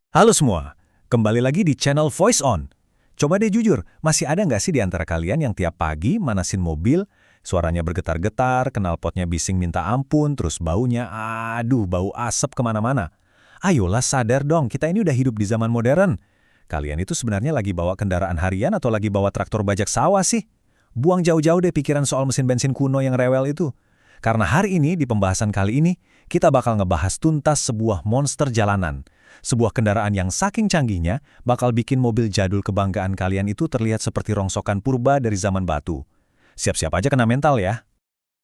Halo semua, kembali lagi di channel Voice On. Coba deh jujur, masih ada nggak sih di antara kalian yang tiap pagi manasin mobil, suaranya bergetar-getar, knalpotnya bising minta ampun, terus baunya, aduh bau asap kemana-mana. Ayolah sadar dong, kita ini udah hidup di zaman modern. Kalian itu sebenarnya lagi bawa kendaraan harian atau lagi bawa traktor bajak sawah sih? Buang jauh-jauh deh pikiran soal mesin bensin kuno yang rewel itu. Karena hari ini, di pembahasan kali ini, kita bakal ngebahas tuntas sebuah monster jalanan. Sebuah kendaraan yang saking canggihnya bakal bikin mobil jadul kebanggaan kalian itu terlihat seperti rongsokan purba dari zaman batu. Siap-siap aja kena mental ya.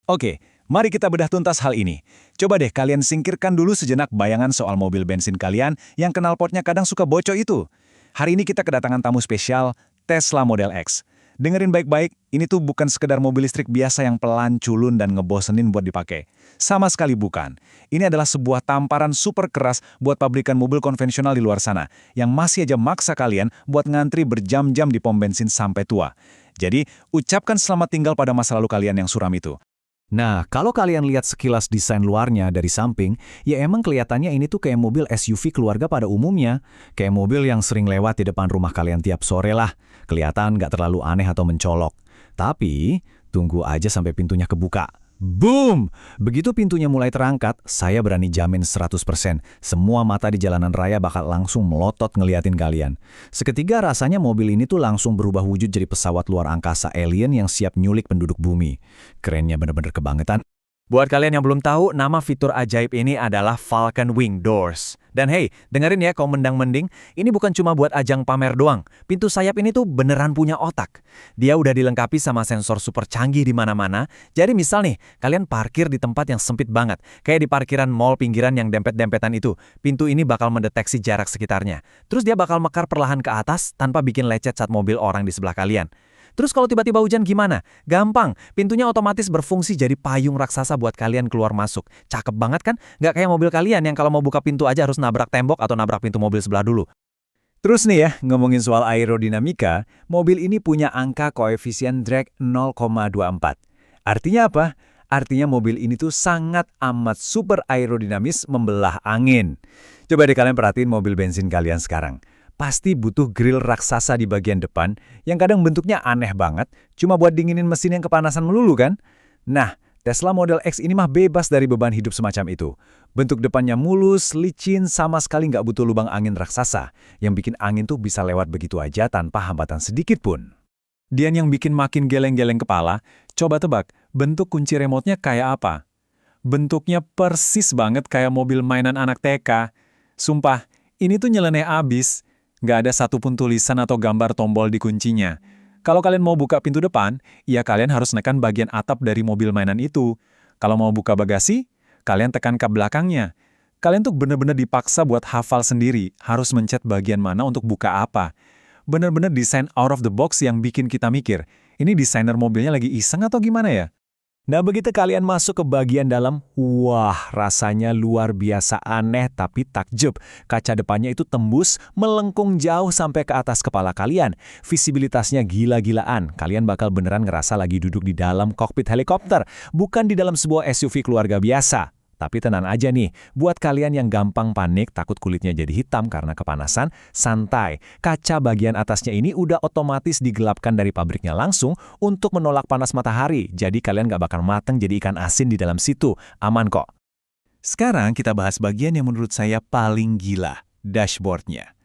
Oke, mari kita bedah tuntas hal ini. Coba deh kalian singkirkan dulu sejenak bayangan soal mobil bensin kalian yang knalpotnya kadang suka bocor itu. Hari ini kita kedatangan tamu spesial, Tesla Model X. Dengerin baik-baik, ini tuh bukan sekedar mobil listrik biasa yang pelan, culun, dan ngebosenin buat dipakai. Sama sekali bukan. Ini adalah sebuah tamparan super keras buat pabrikan mobil konvensional di luar sana, yang masih aja maksa kalian buat ngantri berjam-jam di pom bensin sampai tua. Jadi, ucapkan selamat tinggal pada masa lalu kalian yang suram itu. Nah, kalau kalian lihat sekilas desain luarnya dari samping, ya emang kelihatannya ini tuh kayak mobil SUV keluarga pada umumnya. Kayak mobil yang sering lewat di depan rumah kalian tiap sore lah. Kelihatan nggak terlalu aneh atau mencolok. Tapi, tunggu aja sampai pintunya kebuka. Boom! Begitu pintunya mulai terangkat, saya berani jamin 100%. Semua mata di jalanan raya bakal langsung melotot ngeliatin kalian. Seketika rasanya mobil ini tuh langsung berubah wujud jadi pesawat luar angkasa alien yang siap nyulik penduduk bumi. Kerennya bener-bener kebangetan. Buat kalian yang belum tahu, nama fitur ajaib ini adalah Falcon Wing Doors. Dan hey, dengerin ya kau mendang-mending, ini bukan cuma buat ajang pamer doang. Pintu sayap ini tuh beneran punya otak. Dia udah dilengkapi sama sensor super canggih di mana-mana. Jadi misal nih, kalian parkir di tempat yang sempit banget, kayak di parkiran mall pinggiran yang dempet-dempetan itu. Pintu ini bakal mendeteksi jarak sekitarnya. Terus dia bakal mekar perlahan ke atas tanpa bikin lecet saat mobil orang di sebelah kalian. Terus kalau tiba-tiba hujan gimana? Gampang, pintunya otomatis berfungsi jadi payung raksasa buat kalian keluar masuk. Cakep banget kan? Nggak kayak mobil kalian yang kalau mau buka pintu aja harus nabrak tembok atau nabrak pintu mobil sebelah dulu. Terus nih ya, ngomongin soal aerodinamika, mobil ini punya angka koefisien drag 0,24. Artinya apa? Artinya mobil ini tuh sangat amat super aerodinamis membelah angin. Coba deh kalian perhatiin mobil bensin kalian sekarang. Pasti butuh grill raksasa di bagian depan yang kadang bentuknya aneh banget, cuma buat dinginin mesin yang kepanasan melulu kan? Nah, Tesla Model X ini mah bebas dari beban hidup semacam itu. Bentuk depannya mulus, licin, sama sekali nggak butuh lubang angin raksasa, yang bikin angin tuh bisa lewat begitu aja tanpa hambatan sedikit pun. Dan yang bikin makin geleng-geleng kepala, coba tebak, bentuk kunci remote-nya kayak apa? Bentuknya persis banget kayak mobil mainan anak TK. Sumpah, ini tuh nyeleneh abis. Nggak ada satupun tulisan atau gambar tombol di kuncinya. Kalau kalian mau buka pintu depan, ya kalian harus nekan bagian atap dari mobil mainan itu. Kalau mau buka bagasi, kalian tekan ke belakangnya. Kalian tuh bener-bener dipaksa buat hafal sendiri, harus mencet bagian mana untuk buka apa. Bener-bener desain out of the box yang bikin kita mikir, ini desainer mobilnya lagi iseng atau gimana ya? Nah, begitu kalian masuk ke bagian dalam, wah, rasanya luar biasa aneh tapi takjub. Kaca depannya itu tembus, melengkung jauh sampai ke atas kepala kalian. Visibilitasnya gila-gilaan. Kalian bakal beneran ngerasa lagi duduk di dalam kokpit helikopter, bukan di dalam sebuah SUV keluarga biasa. Tapi tenang aja nih, buat kalian yang gampang panik takut kulitnya jadi hitam karena kepanasan, santai. Kaca bagian atasnya ini udah otomatis digelapkan dari pabriknya langsung untuk menolak panas matahari. Jadi kalian gak bakal mateng jadi ikan asin di dalam situ. Aman kok. Sekarang kita bahas bagian yang menurut saya paling gila, dashboardnya.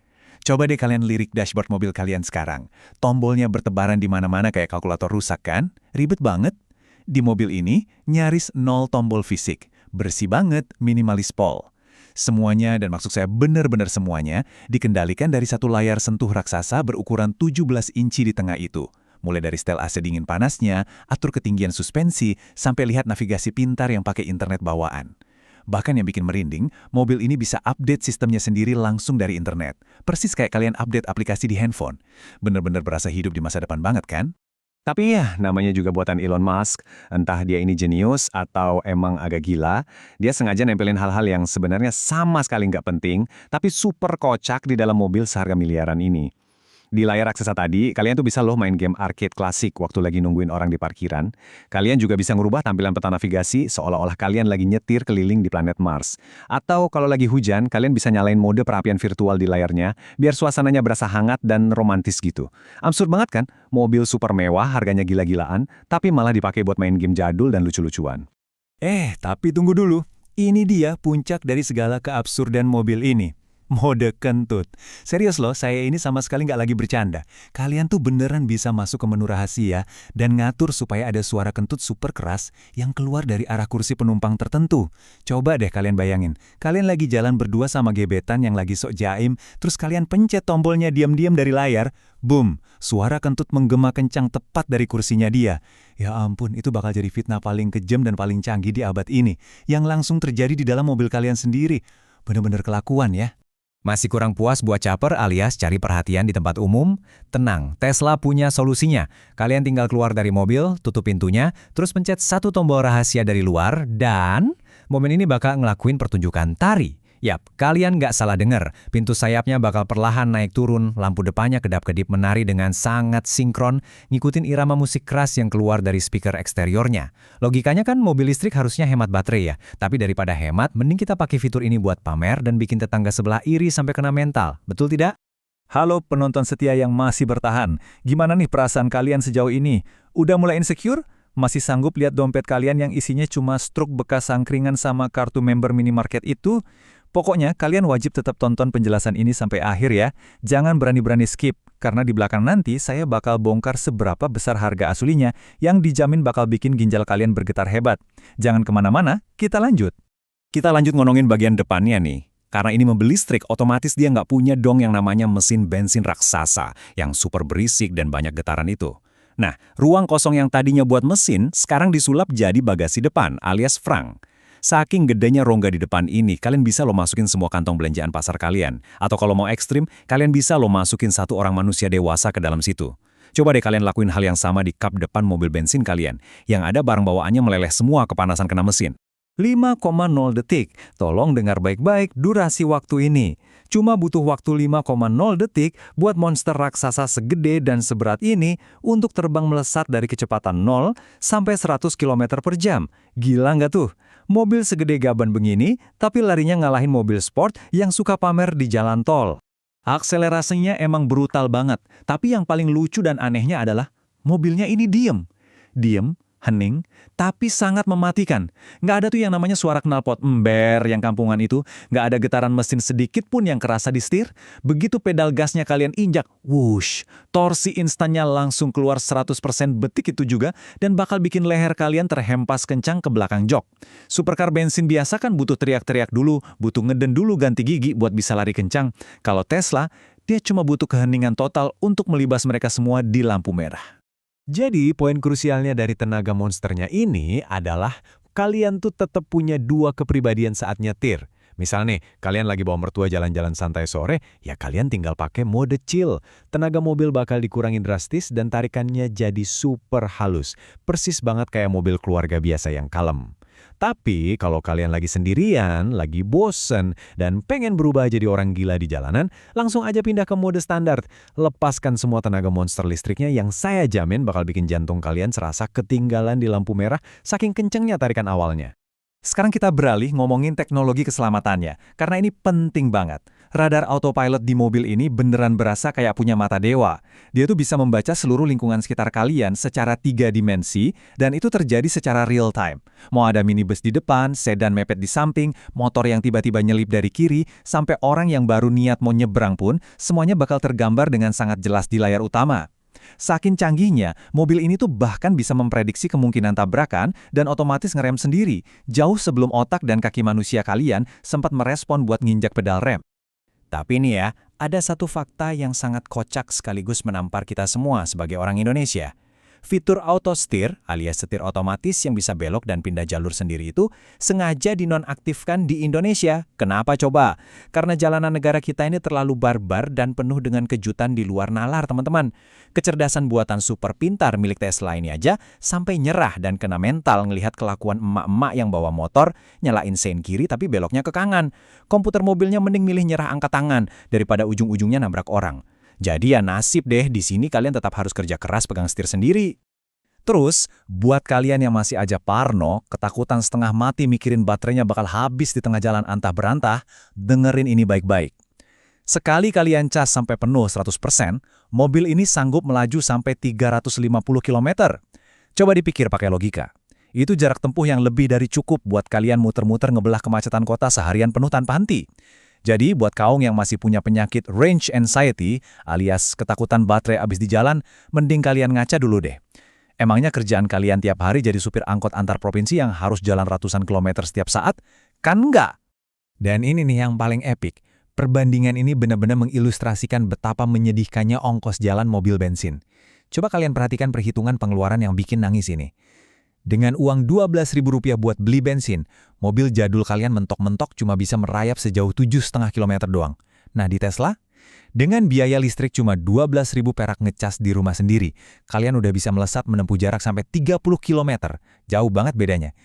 Coba deh kalian lirik dashboard mobil kalian sekarang. Tombolnya bertebaran di mana-mana kayak kalkulator rusak kan? Ribet banget. Di mobil ini, nyaris 0 tombol fisik. Bersih banget, minimalis pol. Semuanya, dan maksud saya benar-benar semuanya, dikendalikan dari satu layar sentuh raksasa berukuran 17 inci di tengah itu. Mulai dari setel AC dingin panasnya, atur ketinggian suspensi, sampai lihat navigasi pintar yang pakai internet bawaan. Bahkan yang bikin merinding, mobil ini bisa update sistemnya sendiri langsung dari internet. Persis kayak kalian update aplikasi di handphone. Bener-bener berasa hidup di masa depan banget kan? Tapi ya, namanya juga buatan Elon Musk, entah dia ini jenius atau emang agak gila, dia sengaja nempelin hal-hal yang sebenarnya sama sekali nggak penting, tapi super kocak di dalam mobil seharga miliaran ini. Di layar raksasa tadi, kalian tuh bisa loh main game arcade klasik waktu lagi nungguin orang di parkiran. Kalian juga bisa ngubah tampilan peta navigasi seolah-olah kalian lagi nyetir keliling di planet Mars. Atau kalau lagi hujan, kalian bisa nyalain mode perapian virtual di layarnya, biar suasananya berasa hangat dan romantis gitu. Absurd banget kan? Mobil super mewah, harganya gila-gilaan, tapi malah dipakai buat main game jadul dan lucu-lucuan. Tapi tunggu dulu. Ini dia puncak dari segala keabsurdan mobil ini. Mode kentut. Serius loh, saya ini sama sekali nggak lagi bercanda. Kalian tuh beneran bisa masuk ke menu rahasia dan ngatur supaya ada suara kentut super keras yang keluar dari arah kursi penumpang tertentu. Coba deh kalian bayangin, kalian lagi jalan berdua sama gebetan yang lagi sok jaim, terus kalian pencet tombolnya diam-diam dari layar, boom, suara kentut menggema kencang tepat dari kursinya dia. Ya ampun, itu bakal jadi fitnah paling kejam dan paling canggih di abad ini, yang langsung terjadi di dalam mobil kalian sendiri. Bener-bener kelakuan ya. Masih kurang puas buat caper alias cari perhatian di tempat umum? Tenang, Tesla punya solusinya. Kalian tinggal keluar dari mobil, tutup pintunya, terus pencet satu tombol rahasia dari luar, dan momen ini bakal ngelakuin pertunjukan tari. Yap, kalian nggak salah dengar. Pintu sayapnya bakal perlahan naik turun, lampu depannya kedap-kedip menari dengan sangat sinkron, ngikutin irama musik keras yang keluar dari speaker eksteriornya. Logikanya kan mobil listrik harusnya hemat baterai ya, tapi daripada hemat, mending kita pakai fitur ini buat pamer dan bikin tetangga sebelah iri sampai kena mental. Betul tidak? Halo penonton setia yang masih bertahan. Gimana nih perasaan kalian sejauh ini? Udah mulai insecure? Masih sanggup lihat dompet kalian yang isinya cuma struk bekas sangkringan sama kartu member minimarket itu? Pokoknya kalian wajib tetap tonton penjelasan ini sampai akhir ya. Jangan berani-berani skip, karena di belakang nanti saya bakal bongkar seberapa besar harga aslinya yang dijamin bakal bikin ginjal kalian bergetar hebat. Jangan kemana-mana, kita lanjut. Kita lanjut ngomongin bagian depannya nih. Karena ini mobil listrik, otomatis dia nggak punya dong yang namanya mesin bensin raksasa, yang super berisik dan banyak getaran itu. Nah, ruang kosong yang tadinya buat mesin, sekarang disulap jadi bagasi depan, alias frunk. Saking gedenya rongga di depan ini, kalian bisa lo masukin semua kantong belanjaan pasar kalian. Atau kalau mau ekstrim, kalian bisa lo masukin satu orang manusia dewasa ke dalam situ. Coba deh kalian lakuin hal yang sama di kap depan mobil bensin kalian, yang ada barang bawaannya meleleh semua kepanasan kena mesin. 5,0 detik. Tolong dengar baik-baik durasi waktu ini. Cuma butuh waktu 5,0 detik buat monster raksasa segede dan seberat ini untuk terbang melesat dari kecepatan 0 sampai 100 km per jam. Gila nggak tuh? Mobil segede gaban begini, tapi larinya ngalahin mobil sport yang suka pamer di jalan tol. Akselerasinya emang brutal banget, tapi yang paling lucu dan anehnya adalah mobilnya ini diem. Diem, hening, tapi sangat mematikan. Nggak ada tuh yang namanya suara knalpot ember yang kampungan itu. Nggak ada getaran mesin sedikit pun yang kerasa di setir. Begitu pedal gasnya kalian injak, wush, torsi instannya langsung keluar 100% betik itu juga, dan bakal bikin leher kalian terhempas kencang ke belakang jok. Supercar bensin biasa kan butuh teriak-teriak dulu, butuh ngeden dulu ganti gigi buat bisa lari kencang. Kalau Tesla, dia cuma butuh keheningan total untuk melibas mereka semua di lampu merah. Jadi, poin krusialnya dari tenaga monsternya ini adalah kalian tuh tetap punya dua kepribadian saat nyetir. Misal nih, kalian lagi bawa mertua jalan-jalan santai sore, ya kalian tinggal pakai mode chill. Tenaga mobil bakal dikurangin drastis dan tarikannya jadi super halus. Persis banget kayak mobil keluarga biasa yang kalem. Tapi kalau kalian lagi sendirian, lagi bosen, dan pengen berubah jadi orang gila di jalanan, langsung aja pindah ke mode standar. Lepaskan semua tenaga monster listriknya yang saya jamin bakal bikin jantung kalian serasa ketinggalan di lampu merah saking kencengnya tarikan awalnya. Sekarang kita beralih ngomongin teknologi keselamatannya, karena ini penting banget. Radar autopilot di mobil ini beneran berasa kayak punya mata dewa. Dia tuh bisa membaca seluruh lingkungan sekitar kalian secara 3 dimensi, dan itu terjadi secara real time. Mau ada minibus di depan, sedan mepet di samping, motor yang tiba-tiba nyelip dari kiri, sampai orang yang baru niat mau nyebrang pun, semuanya bakal tergambar dengan sangat jelas di layar utama. Saking canggihnya, mobil ini tuh bahkan bisa memprediksi kemungkinan tabrakan dan otomatis ngerem sendiri, jauh sebelum otak dan kaki manusia kalian sempat merespon buat nginjak pedal rem. Tapi nih ya, ada satu fakta yang sangat kocak sekaligus menampar kita semua sebagai orang Indonesia. Fitur auto steer alias setir otomatis yang bisa belok dan pindah jalur sendiri itu sengaja dinonaktifkan di Indonesia. Kenapa coba? Karena jalanan negara kita ini terlalu barbar dan penuh dengan kejutan di luar nalar, teman-teman. Kecerdasan buatan super pintar milik Tesla ini aja sampai nyerah dan kena mental ngelihat kelakuan emak-emak yang bawa motor, nyalain sein kiri tapi beloknya ke kanan. Komputer mobilnya mending milih nyerah angkat tangan daripada ujung-ujungnya nabrak orang. Jadi ya nasib deh, di sini kalian tetap harus kerja keras pegang setir sendiri. Terus, buat kalian yang masih aja parno, ketakutan setengah mati mikirin baterainya bakal habis di tengah jalan antah berantah, dengerin ini baik-baik. Sekali kalian cas sampai penuh 100%, mobil ini sanggup melaju sampai 350 km. Coba dipikir pakai logika. Itu jarak tempuh yang lebih dari cukup buat kalian muter-muter ngebelah kemacetan kota seharian penuh tanpa henti. Jadi, buat kaum yang masih punya penyakit range anxiety, alias ketakutan baterai abis di jalan, mending kalian ngaca dulu deh. Emangnya kerjaan kalian tiap hari jadi supir angkot antar provinsi yang harus jalan ratusan kilometer setiap saat? Kan enggak? Dan ini nih yang paling epik. Perbandingan ini benar-benar mengilustrasikan betapa menyedihkannya ongkos jalan mobil bensin. Coba kalian perhatikan perhitungan pengeluaran yang bikin nangis ini. Dengan uang Rp12.000 buat beli bensin, mobil jadul kalian mentok-mentok cuma bisa merayap sejauh 7,5 km doang. Nah di Tesla, dengan biaya listrik cuma 12.000 perak ngecas di rumah sendiri, kalian udah bisa melesat menempuh jarak sampai 30 km. Jauh banget bedanya.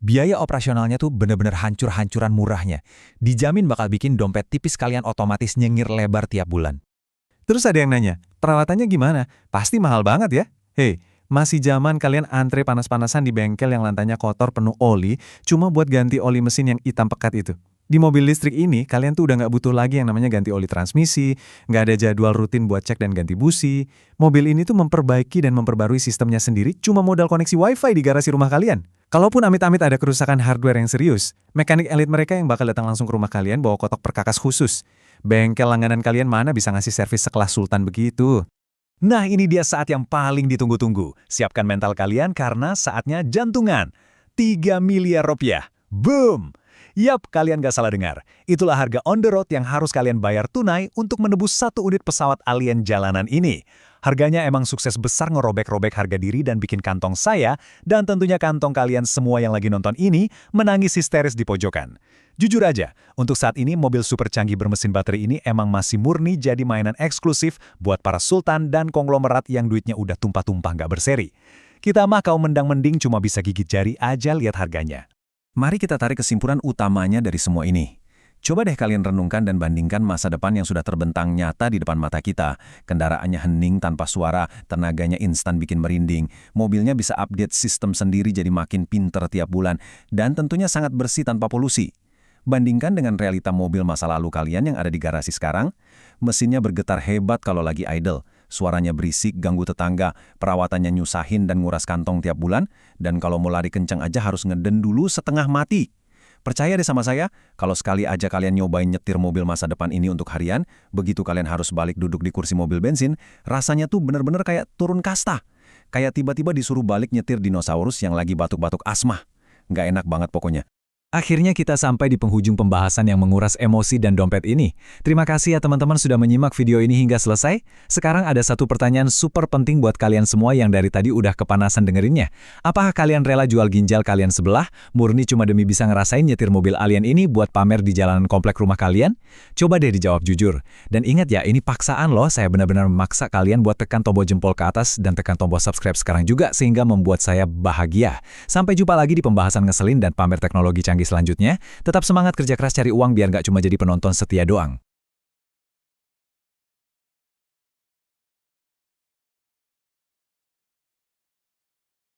Biaya operasionalnya tuh bener-bener hancur-hancuran murahnya. Dijamin bakal bikin dompet tipis kalian otomatis nyengir lebar tiap bulan. Terus ada yang nanya, perawatannya gimana? Pasti mahal banget ya? Hei, masih zaman kalian antre panas-panasan di bengkel yang lantainya kotor penuh oli, cuma buat ganti oli mesin yang hitam pekat itu. Di mobil listrik ini, kalian tuh udah nggak butuh lagi yang namanya ganti oli transmisi, nggak ada jadwal rutin buat cek dan ganti busi. Mobil ini tuh memperbaiki dan memperbarui sistemnya sendiri cuma modal koneksi wifi di garasi rumah kalian. Kalaupun amit-amit ada kerusakan hardware yang serius, mekanik elit mereka yang bakal datang langsung ke rumah kalian bawa kotak perkakas khusus. Bengkel langganan kalian mana bisa ngasih servis sekelas sultan begitu? Nah ini dia saat yang paling ditunggu-tunggu. Siapkan mental kalian karena saatnya jantungan. 3 miliar rupiah. Boom! Yap, kalian gak salah dengar. Itulah harga on the road yang harus kalian bayar tunai untuk menebus satu unit pesawat alien jalanan ini. Harganya emang sukses besar ngerobek-robek harga diri dan bikin kantong saya, dan tentunya kantong kalian semua yang lagi nonton ini, menangis histeris di pojokan. Jujur aja, untuk saat ini mobil super canggih bermesin baterai ini emang masih murni jadi mainan eksklusif buat para sultan dan konglomerat yang duitnya udah tumpah-tumpah nggak berseri. Kita mah kaum mendang-mending cuma bisa gigit jari aja lihat harganya. Mari kita tarik kesimpulan utamanya dari semua ini. Coba deh kalian renungkan dan bandingkan masa depan yang sudah terbentang nyata di depan mata kita. Kendaraannya hening tanpa suara, tenaganya instan bikin merinding, mobilnya bisa update sistem sendiri jadi makin pinter tiap bulan, dan tentunya sangat bersih tanpa polusi. Bandingkan dengan realita mobil masa lalu kalian yang ada di garasi sekarang, mesinnya bergetar hebat kalau lagi idle, suaranya berisik, ganggu tetangga, perawatannya nyusahin dan nguras kantong tiap bulan, dan kalau mau lari kencang aja harus ngeden dulu setengah mati. Percaya deh sama saya, kalau sekali aja kalian nyobain nyetir mobil masa depan ini untuk harian, begitu kalian harus balik duduk di kursi mobil bensin, rasanya tuh bener-bener kayak turun kasta. Kayak tiba-tiba disuruh balik nyetir dinosaurus yang lagi batuk-batuk asma. Nggak enak banget pokoknya. Akhirnya kita sampai di penghujung pembahasan yang menguras emosi dan dompet ini. Terima kasih ya teman-teman sudah menyimak video ini hingga selesai. Sekarang ada satu pertanyaan super penting buat kalian semua yang dari tadi udah kepanasan dengerinnya. Apakah kalian rela jual ginjal kalian sebelah, murni cuma demi bisa ngerasain nyetir mobil alien ini buat pamer di jalanan komplek rumah kalian? Coba deh dijawab jujur. Dan ingat ya, ini paksaan loh, saya benar-benar memaksa kalian buat tekan tombol jempol ke atas dan tekan tombol subscribe sekarang juga sehingga membuat saya bahagia. Sampai jumpa lagi di pembahasan ngeselin dan pamer teknologi canggih selanjutnya. Tetap semangat kerja keras cari uang biar nggak cuma jadi penonton setia doang.